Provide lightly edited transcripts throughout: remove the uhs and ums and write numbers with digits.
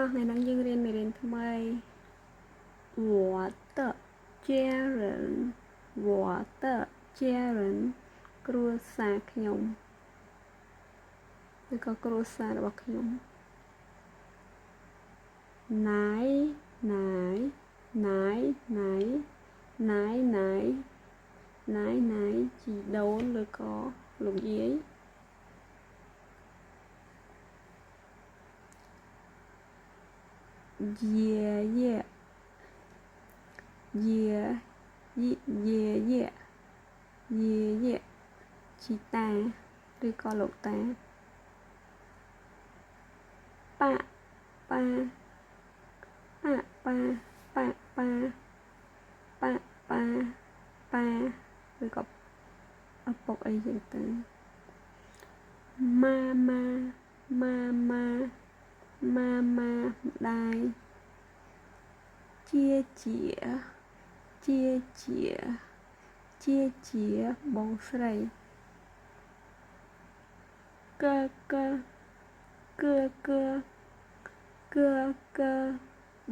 ngày nắng dương riêng mày đến thăm ơi 我的家人我的家人 គ្រួសារខ្ញុំឬក៏គ្រួសាររបស់ខ្ញុំ nãy nãy nãy nãy nãy nãy nãy nãy ជីដូនឬក៏លោកយាយ យាយយាយជីតាឬក៏លោកតា ប៉ាប៉ាប៉ាប៉ាប៉ាប៉ាប៉ាប៉ាប៉ាឬក៏ឪពុកអីចឹងទៅម៉ាម៉ាម៉ាម៉ាម៉ាម៉ាម្ដាយជាបងស្រីកើ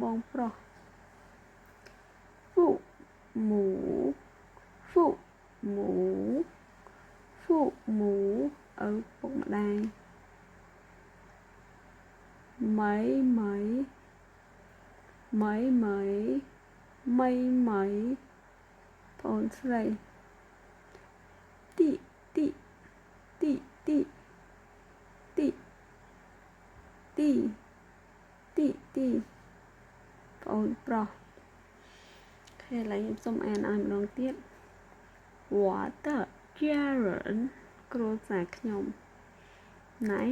បងប្រុសហ្វូមូឪពុកម្ដាយម៉ៃប្អូនស្រីទីប្អូនប្រុសហើយឡើយខ្ញុំសូមអានឲ្យម្ដងទៀត我的家人គ្រួសារខ្ញុំ nãy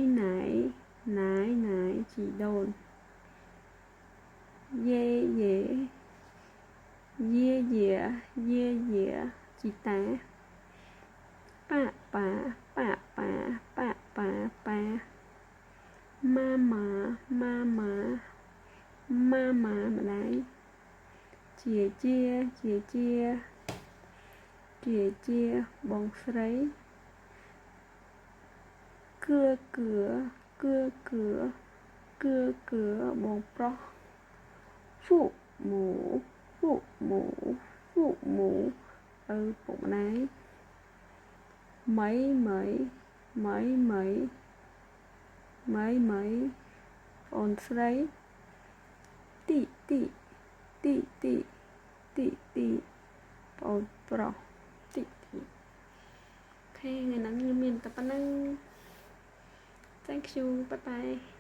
ជីដូន យាយជីតា ប៉ាម៉ាម៉ាម្ដាយជាបងស្រីគឺបងប្រុសហ្វូមូឪពុកម្ដាយម៉ៃអូនស្រីទីប្អូនប្រុសទីអូខេថ្ងៃហ្នឹងខ្ញុំមានតែប៉ុណ្្នឹង Thank you bye bye